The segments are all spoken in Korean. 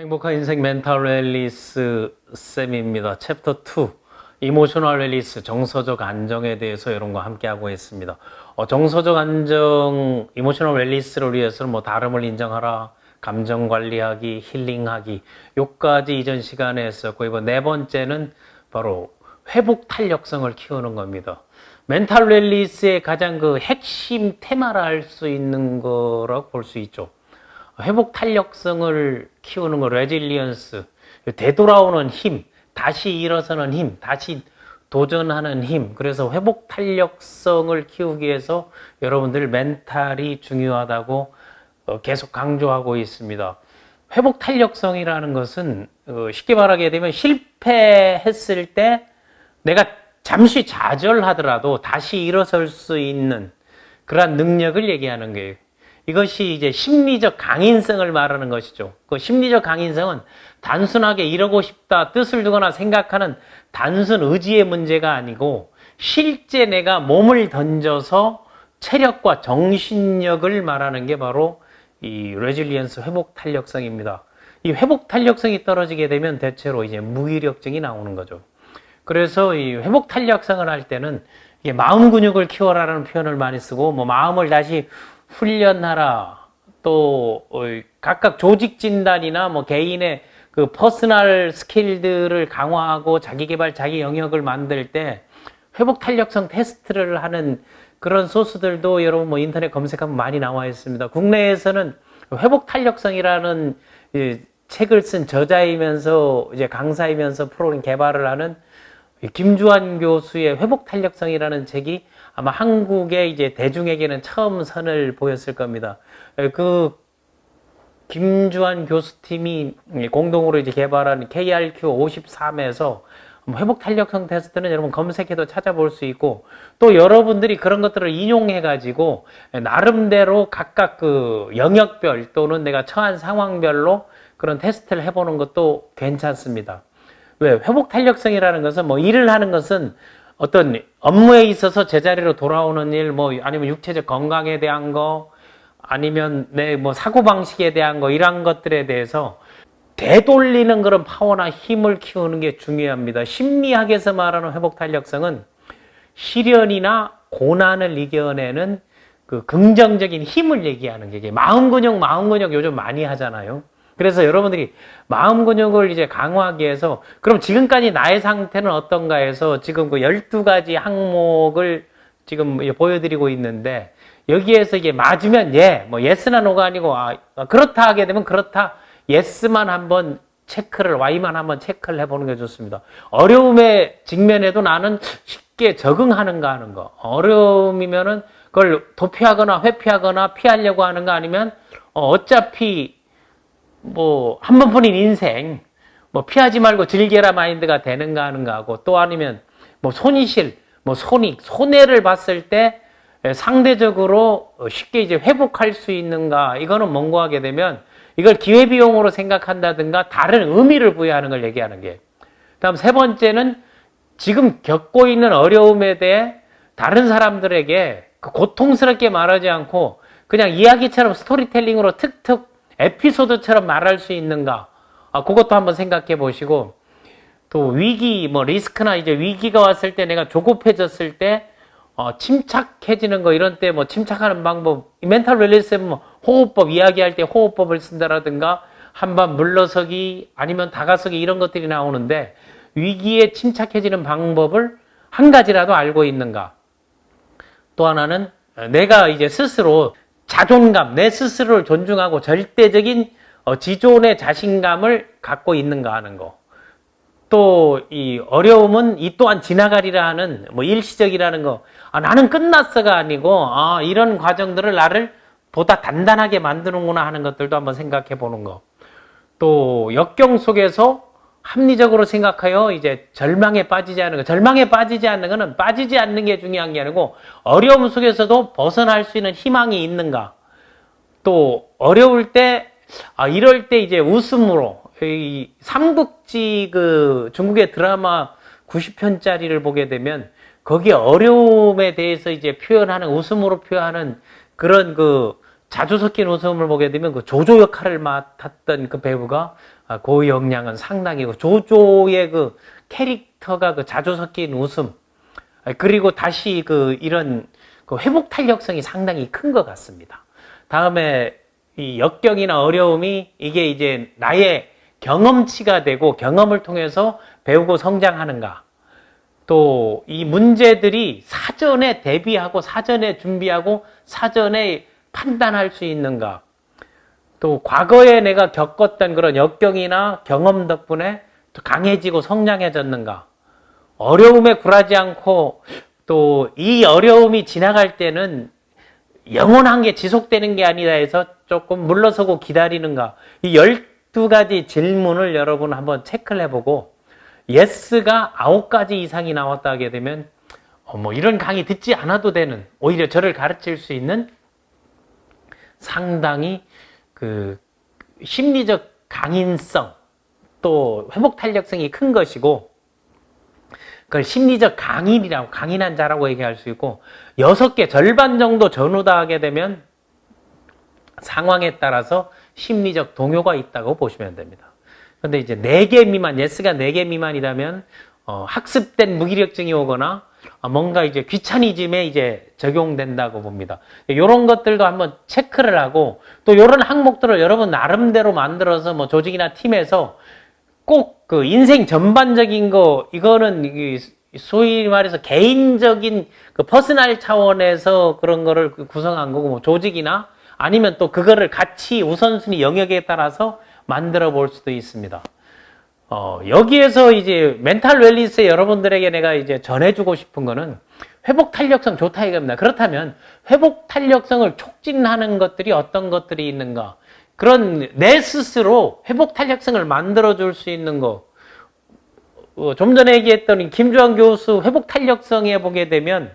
행복한 인생 멘탈 웰리스 쌤입니다. 챕터 2 이모셔널 웰리스 정서적 안정에 대해서 이런 거 함께 하고 있습니다. 정서적 안정, 이모셔널 웰리스를 위해서는 뭐 다름을 인정하라, 감정 관리하기, 힐링하기 요까지 이전 시간에 했었고, 이번 네 번째는 바로 회복 탄력성을 키우는 겁니다. 멘탈 웰리스의 가장 그 핵심 테마라 할 수 있는 거라고 볼 수 있죠. 회복 탄력성을 키우는 거, 레질리언스, 되돌아오는 힘, 다시 일어서는 힘, 다시 도전하는 힘. 그래서 회복 탄력성을 키우기 위해서 여러분들 멘탈이 중요하다고 계속 강조하고 있습니다. 회복 탄력성이라는 것은 쉽게 말하게 되면 실패했을 때 내가 잠시 좌절하더라도 다시 일어설 수 있는 그러한 능력을 얘기하는 거예요. 이것이 이제 심리적 강인성을 말하는 것이죠. 그 심리적 강인성은 단순하게 이러고 싶다, 뜻을 두거나 생각하는 단순 의지의 문제가 아니고 실제 내가 몸을 던져서 체력과 정신력을 말하는 게 바로 이 레질리언스 회복 탄력성입니다. 이 회복 탄력성이 떨어지게 되면 대체로 이제 무기력증이 나오는 거죠. 그래서 이 회복 탄력성을 할 때는 이게 마음 근육을 키워라라는 표현을 많이 쓰고, 뭐 마음을 다시 훈련하라, 또 각각 조직 진단이나 뭐 개인의 그 퍼스널 스킬들을 강화하고 자기 개발, 자기 영역을 만들 때 회복 탄력성 테스트를 하는 그런 소스들도 여러분 뭐 인터넷 검색하면 많이 나와 있습니다. 국내에서는 회복 탄력성이라는 책을 쓴 저자이면서 이제 강사이면서 프로그램 개발을 하는 김주환 교수의 회복 탄력성이라는 책이 아마 한국의 이제 대중에게는 처음 선을 보였을 겁니다. 그 김주환 교수팀이 공동으로 이제 개발한 KRQ-53에서 회복 탄력성 테스트는 여러분 검색해도 찾아볼 수 있고, 또 여러분들이 그런 것들을 인용해 가지고 나름대로 각각 그 영역별 또는 내가 처한 상황별로 그런 테스트를 해보는 것도 괜찮습니다. 왜? 회복 탄력성이라는 것은 뭐 일을 하는 것은 어떤 업무에 있어서 제자리로 돌아오는 일, 뭐 아니면 육체적 건강에 대한 거, 아니면 내 뭐 사고방식에 대한 거, 이런 것들에 대해서 되돌리는 그런 파워나 힘을 키우는 게 중요합니다. 심리학에서 말하는 회복 탄력성은 시련이나 고난을 이겨내는 그 긍정적인 힘을 얘기하는 게, 마음 근육 요즘 많이 하잖아요. 그래서 여러분들이 마음 근육을 이제 강화하기 위해서, 그럼 지금까지 나의 상태는 어떤가 해서 지금 그 12가지 항목을 지금 보여드리고 있는데, 여기에서 이게 맞으면 예, 뭐 예스나 노가 아니고 그렇다 하게 되면 그렇다, 예스만 한번 체크를, Y만 한번 체크를 해보는 게 좋습니다. 어려움에 직면해도 나는 쉽게 적응하는가 하는 거. 어려움이면은 그걸 도피하거나 회피하거나 피하려고 하는 거, 아니면 어차피 뭐 한 번뿐인 인생 뭐 피하지 말고 즐겨라 마인드가 되는가 하는가 하고, 또 아니면 뭐 손실, 뭐 손해를 봤을 때 상대적으로 쉽게 이제 회복할 수 있는가, 이거는 뭔가 하게 되면 이걸 기회비용으로 생각한다든가 다른 의미를 부여하는 걸 얘기하는 게. 다음 세 번째는 지금 겪고 있는 어려움에 대해 다른 사람들에게 고통스럽게 말하지 않고 그냥 이야기처럼 스토리텔링으로 툭툭 에피소드처럼 말할 수 있는가, 그것도 한번 생각해 보시고, 또 위기, 뭐 리스크나 이제 위기가 왔을 때 내가 조급해졌을 때 침착해지는 거, 이런 때 뭐 침착하는 방법, 멘탈 웰리스는 뭐 호흡법, 이야기할 때 호흡법을 쓴다라든가 한번 물러서기 아니면 다가서기, 이런 것들이 나오는데, 위기에 침착해지는 방법을 한 가지라도 알고 있는가. 또 하나는 내가 이제 스스로 자존감, 내 스스로를 존중하고 절대적인 지존의 자신감을 갖고 있는가 하는 거. 또 이 어려움은 이 또한 지나가리라 하는 뭐 일시적이라는 거. 나는 끝났어가 아니고 이런 과정들을 나를 보다 단단하게 만드는구나 하는 것들도 한번 생각해 보는 거. 또 역경 속에서 합리적으로 생각하여 이제 절망에 빠지지 않는 거. 절망에 빠지지 않는 거는 빠지지 않는 게 중요한 게 아니고 어려움 속에서도 벗어날 수 있는 희망이 있는가. 또 어려울 때 이럴 때 이제 웃음으로, 이 삼국지 그 중국의 드라마 90편짜리를 보게 되면 거기에 어려움에 대해서 이제 표현하는, 웃음으로 표현하는 그런 그 자주 섞인 웃음을 보게 되면 그 조조 역할을 맡았던 그 배우가 그 역량은 상당히고 조조의 그 캐릭터가 그 자주 섞인 웃음 그리고 다시 그 이런 그 회복 탄력성이 상당히 큰 것 같습니다. 다음에 이 역경이나 어려움이 이게 이제 나의 경험치가 되고 경험을 통해서 배우고 성장하는가. 또 이 문제들이 사전에 대비하고 사전에 준비하고 사전에 판단할 수 있는가. 또 과거에 내가 겪었던 그런 역경이나 경험 덕분에 또 강해지고 성장해졌는가. 어려움에 굴하지 않고 또 이 어려움이 지나갈 때는 영원한 게 지속되는 게 아니다 해서 조금 물러서고 기다리는가. 이 12가지 질문을 여러분 한번 체크를 해보고 예스가 9가지 이상이 나왔다 하게 되면 뭐 이런 강의 듣지 않아도 되는 오히려 저를 가르칠 수 있는 상당히 그 심리적 강인성 또 회복 탄력성이 큰 것이고 그걸 심리적 강인이라고 강인한 자라고 얘기할 수 있고 6개 절반 정도 전후다 하게 되면 상황에 따라서 심리적 동요가 있다고 보시면 됩니다. 근데 이제 4개 미만, 예스가 4개 미만이라면 학습된 무기력증이 오거나 뭔가 이제 귀차니즘에 이제 적용된다고 봅니다. 이런 것들도 한번 체크를 하고 또 이런 항목들을 여러분 나름대로 만들어서 뭐 조직이나 팀에서 꼭 그 인생 전반적인 거 이거는 소위 말해서 개인적인 그 퍼스널 차원에서 그런 거를 구성한 거고 뭐 조직이나 아니면 또 그거를 같이 우선순위 영역에 따라서 만들어 볼 수도 있습니다. 여기에서 이제 멘탈 웰니스에 여러분들에게 내가 이제 전해주고 싶은 거는 회복 탄력성 좋다 이겁니다. 그렇다면 회복 탄력성을 촉진하는 것들이 어떤 것들이 있는가? 그런 내 스스로 회복 탄력성을 만들어줄 수 있는 거. 좀 전에 얘기했던 김주환 교수 회복 탄력성에 보게 되면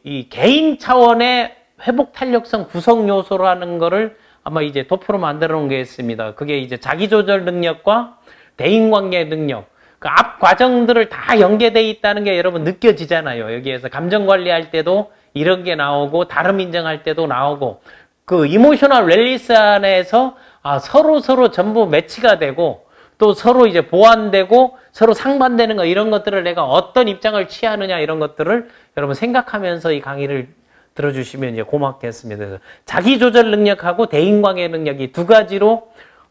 이 개인 차원의 회복 탄력성 구성 요소라는 거를 아마 이제 도표로 만들어 놓은 게 있습니다. 그게 이제 자기조절 능력과 대인관계 능력. 그 앞 과정들을 다 연계되어 있다는 게 여러분 느껴지잖아요. 여기에서 감정 관리할 때도 이런 게 나오고 다름 인정할 때도 나오고 그 이모셔널 웰니스 안에서 서로 전부 매치가 되고 또 서로 이제 보완되고 서로 상반되는 거 이런 것들을 내가 어떤 입장을 취하느냐 이런 것들을 여러분 생각하면서 이 강의를 들어주시면 이제 고맙겠습니다. 그래서 자기 조절 능력하고 대인관계 능력이 2가지로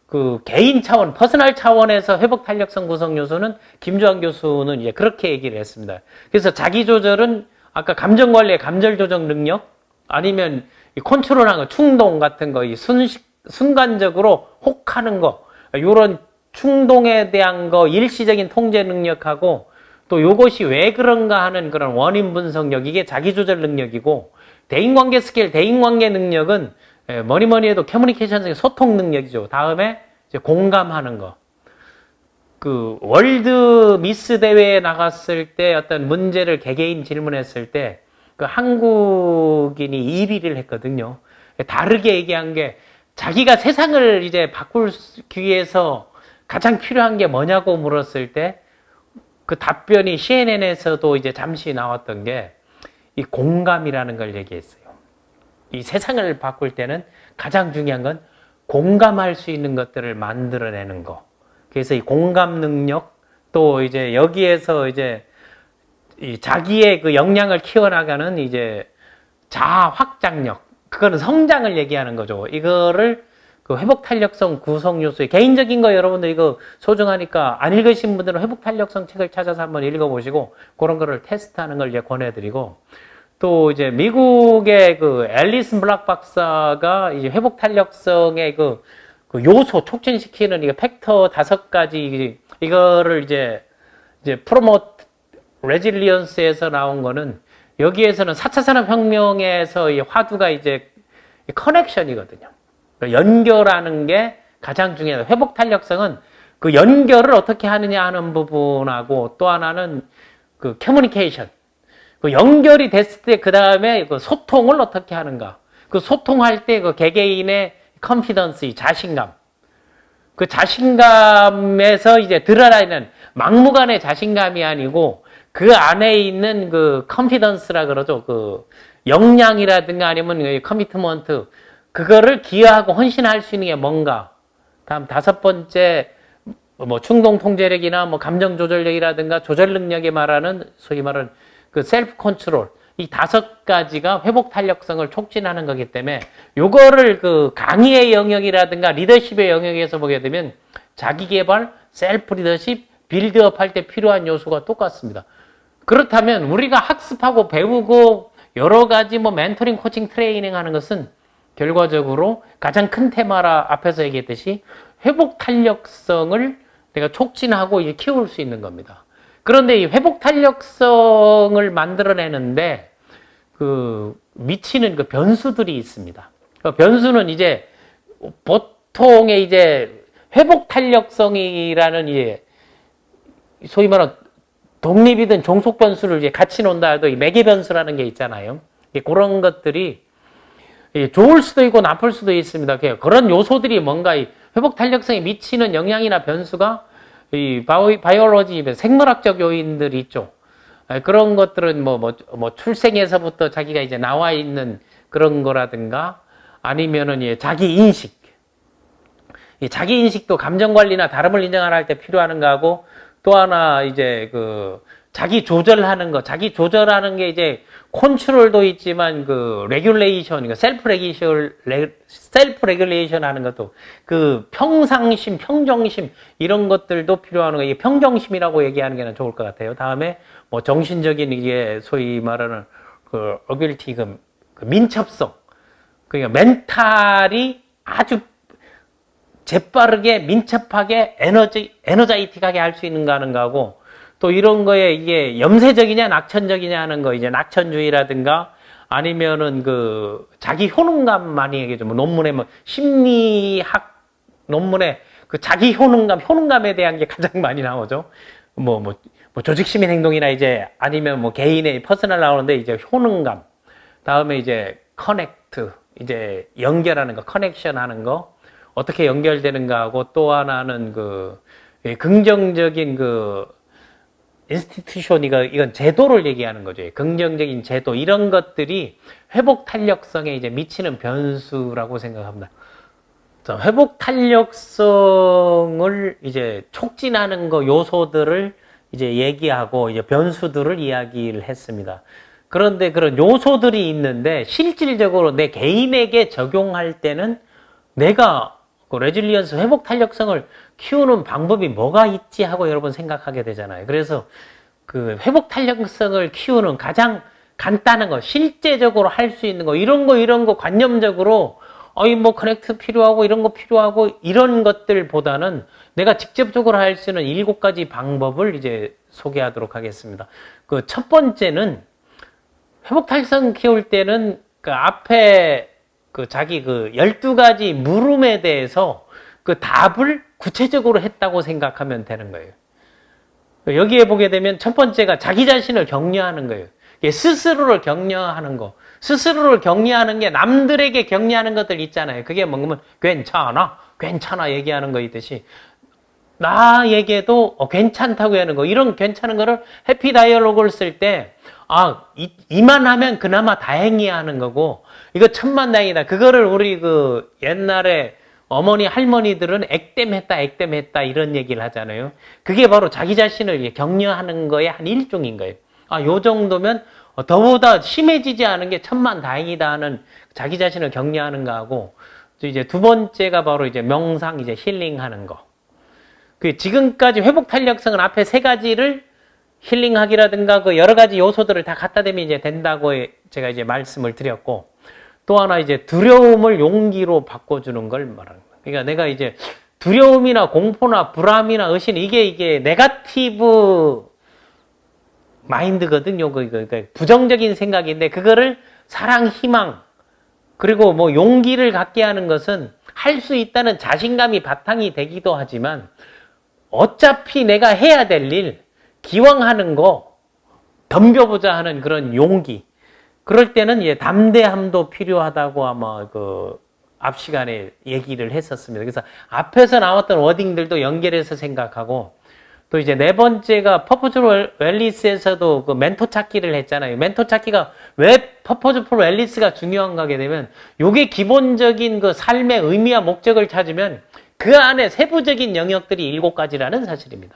그 개인 차원, 퍼스널 차원에서 회복 탄력성 구성 요소는 김주환 교수는 이제 그렇게 얘기를 했습니다. 그래서 자기 조절은 아까 감정 관리의 감정 조정 능력 아니면 이 컨트롤하는 거, 충동 같은 거, 이 순간적으로 혹하는 거, 요런 충동에 대한 거, 일시적인 통제 능력하고 또 요것이 왜 그런가 하는 그런 원인 분석력, 이게 자기 조절 능력이고 대인관계 스킬, 대인관계 능력은 뭐니 해도 커뮤니케이션 소통 능력이죠. 다음에 이제 공감하는 거. 그 월드 미스 대회에 나갔을 때 어떤 문제를 개개인 질문했을 때 그 한국인이 1위를 했거든요. 다르게 얘기한 게 자기가 세상을 이제 바꾸기 위해서 가장 필요한 게 뭐냐고 물었을 때 그 답변이 CNN에서도 이제 잠시 나왔던 게 이 공감이라는 걸 얘기했어요. 이 세상을 바꿀 때는 가장 중요한 건 공감할 수 있는 것들을 만들어내는 거. 그래서 이 공감 능력 또 이제 여기에서 이제 이 자기의 그 역량을 키워나가는 이제 자아 확장력. 그거는 성장을 얘기하는 거죠. 이거를 그 회복 탄력성 구성 요소에 개인적인 거 여러분들 이거 소중하니까 안 읽으신 분들은 회복 탄력성 책을 찾아서 한번 읽어보시고 그런 거를 테스트하는 걸 이제 권해드리고 또 이제 미국의 그 앨리슨 블락 박사가 이제 회복 탄력성의 그 요소 촉진시키는 이 팩터 5가지 이거를 이제 프로모트 레질리언스에서 나온 거는 여기에서는 4차 산업혁명에서 이 화두가 이제 커넥션이거든요. 연결하는 게 가장 중요해요. 회복 탄력성은 그 연결을 어떻게 하느냐 하는 부분하고 또 하나는 그 커뮤니케이션. 그 연결이 됐을 때 그 다음에 그 소통을 어떻게 하는가. 그 소통할 때 그 개개인의 컨피던스, 자신감. 그 자신감에서 이제 드러나는 막무가내 자신감이 아니고 그 안에 있는 그 컨피던스라 그러죠. 그 역량이라든가 아니면 커미트먼트. 그거를 기여하고 헌신할 수 있는 게 뭔가. 다음 5번째, 뭐 충동 통제력이나 뭐 감정 조절력이라든가 조절 능력에 말하는 소위 말하는 그 셀프 컨트롤. 이 5가지가 회복 탄력성을 촉진하는 거기 때문에 요거를 그 강의의 영역이라든가 리더십의 영역에서 보게 되면 자기 개발, 셀프 리더십, 빌드업 할 때 필요한 요소가 똑같습니다. 그렇다면 우리가 학습하고 배우고 여러 가지 뭐 멘토링, 코칭, 트레이닝 하는 것은 결과적으로 가장 큰 테마라 앞에서 얘기했듯이 회복 탄력성을 내가 촉진하고 이제 키울 수 있는 겁니다. 그런데 이 회복 탄력성을 만들어내는데 그 미치는 그 변수들이 있습니다. 그 변수는 이제 보통의 이제 회복 탄력성이라는 이제 소위 말하는 독립이든 종속 변수를 이제 같이 논다 해도 이 매개 변수라는 게 있잖아요. 그런 것들이 좋을 수도 있고 나쁠 수도 있습니다. 그런 요소들이 뭔가 이 회복 탄력성에 미치는 영향이나 변수가 이 바이올로지, 생물학적 요인들이 있죠. 그런 것들은 뭐 출생에서부터 자기가 이제 나와 있는 그런 거라든가 아니면은 자기 인식. 이 자기 인식도 감정 관리나 다름을 인정할 때 필요한 거하고 또 하나 이제 그 자기 조절하는 거, 자기 조절하는 게 이제 컨트롤도 있지만 그 레귤레이션, 셀프 레귤레이션 하는 것도 그 평상심, 평정심 이런 것들도 필요한 거. 이게 평정심이라고 얘기하는 게 좋을 것 같아요. 다음에 뭐 정신적인 이게 소위 말하는 그 어빌티, 그 민첩성, 그러니까 멘탈이 아주 재빠르게 민첩하게 에너자이틱하게 할 수 있는가 하는 거하고 또 이런 거에 이게 염세적이냐 낙천적이냐 하는 거, 이제 낙천주의라든가 아니면은 그 자기 효능감 많이 얘기해줘. 뭐 논문에 뭐 심리학 논문에 그 자기 효능감에 대한 게 가장 많이 나오죠. 뭐 조직 시민 행동이나 이제 아니면 뭐 개인의 퍼스널 나오는데 이제 효능감. 다음에 이제 커넥트, 이제 연결하는 거, 커넥션 하는 거. 어떻게 연결되는가 하고 또 하나는 그 긍정적인 그 인스티튜션, 이건 제도를 얘기하는 거죠. 긍정적인 제도, 이런 것들이 회복 탄력성에 이제 미치는 변수라고 생각합니다. 자, 회복 탄력성을 이제 촉진하는 거 요소들을 이제 얘기하고 이제 변수들을 이야기를 했습니다. 그런데 그런 요소들이 있는데 실질적으로 내 개인에게 적용할 때는 내가 그 레질리언스, 회복 탄력성을 키우는 방법이 뭐가 있지 하고 여러분 생각하게 되잖아요. 그래서 그 회복 탄력성을 키우는 가장 간단한 거, 실제적으로 할 수 있는 거, 이런 거 관념적으로 뭐 커넥트 필요하고 이런 거 필요하고 이런 것들보다는 내가 직접적으로 할 수 있는 7가지 방법을 이제 소개하도록 하겠습니다. 그 첫 번째는 회복 탄력성 키울 때는 그 앞에 그 자기 그 12가지 물음에 대해서 그 답을 구체적으로 했다고 생각하면 되는 거예요. 여기에 보게 되면 첫 번째가 자기 자신을 격려하는 거예요. 스스로를 격려하는 거. 스스로를 격려하는 게 남들에게 격려하는 것들 있잖아요. 그게 뭔가 괜찮아 얘기하는 거 있듯이 나에게도 괜찮다고 하는 거. 이런 괜찮은 거를 해피 다이얼로그를 쓸 때 이만하면 그나마 다행이야 하는 거고, 이거 천만다행이다. 그거를 우리 그 옛날에 어머니 할머니들은 액땜했다 이런 얘기를 하잖아요. 그게 바로 자기 자신을 격려하는 거의 한 일종인 거예요. 요 정도면 더보다 심해지지 않은 게 천만다행이다 하는 자기 자신을 격려하는 거하고, 이제 두 번째가 바로 이제 명상, 이제 힐링하는 거. 그 지금까지 회복 탄력성은 앞에 3가지를 힐링하기라든가 그 여러 가지 요소들을 다 갖다 대면 이제 된다고 제가 이제 말씀을 드렸고, 또 하나 이제 두려움을 용기로 바꿔주는 걸 말하는 거예요. 그러니까 내가 이제 두려움이나 공포나 불안이나 의심, 이게 네거티브 마인드거든요. 그러니까 부정적인 생각인데 그거를 사랑, 희망, 그리고 뭐 용기를 갖게 하는 것은 할 수 있다는 자신감이 바탕이 되기도 하지만 어차피 내가 해야 될 일, 기왕 하는 거 덤벼보자 하는 그런 용기. 그럴 때는 담대함도 필요하다고 아마 그 앞 시간에 얘기를 했었습니다. 그래서 앞에서 나왔던 워딩들도 연결해서 생각하고, 또 이제 네 번째가 퍼포즈풀 웰리스에서도 그 멘토 찾기를 했잖아요. 멘토 찾기가 왜 퍼포즈풀 웰리스가 중요한가 하게 되면 요게 기본적인 그 삶의 의미와 목적을 찾으면 그 안에 세부적인 영역들이 7가지라는 사실입니다.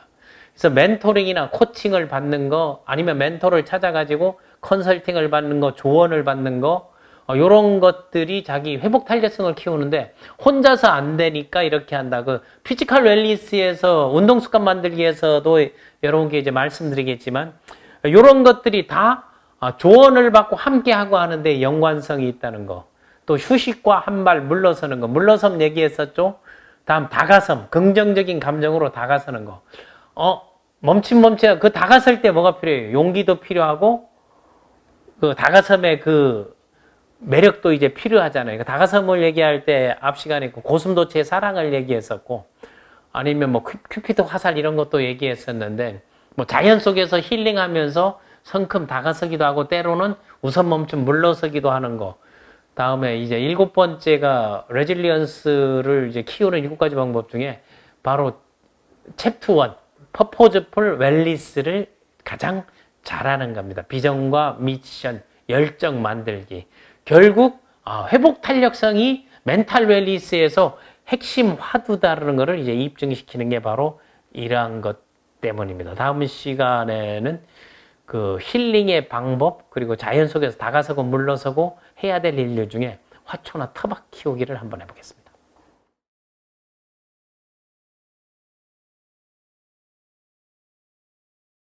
그래서 멘토링이나 코칭을 받는 거 아니면 멘토를 찾아가지고 컨설팅을 받는 거, 조언을 받는 거 요런 것들이 자기 회복 탄력성을 키우는데 혼자서 안 되니까 이렇게 한다. 그 피지컬 웰리스에서 운동 습관 만들기에서도 여러 개 이제 말씀드리겠지만 요런 것들이 다 조언을 받고 함께 하고 하는데 연관성이 있다는 거. 또 휴식과 한 발 물러서는 거. 물러섬 얘기했었죠. 다음 다가섬, 긍정적인 감정으로 다가서는 거. 멈칫 그 다가설 때 뭐가 필요해요? 용기도 필요하고 그 다가섬의 그 매력도 이제 필요하잖아요. 그 다가섬을 얘기할 때 앞 시간에 고슴도치의 사랑을 얘기했었고 아니면 뭐 큐피드 화살 이런 것도 얘기했었는데 뭐 자연 속에서 힐링하면서 성큼 다가서기도 하고 때로는 우선 멈춤 물러서기도 하는 거. 다음에 이제 7번째가 레질리언스를 이제 키우는 7가지 방법 중에 바로 챕터 1 퍼포즈풀 웰리스를 가장 잘하는 겁니다. 비전과 미션, 열정 만들기. 결국 회복 탄력성이 멘탈 웰리스에서 핵심 화두다라는 것을 이제 입증시키는 게 바로 이러한 것 때문입니다. 다음 시간에는 그 힐링의 방법 그리고 자연 속에서 다가서고 물러서고 해야 될 일 중에 화초나 터박 키우기를 한번 해보겠습니다.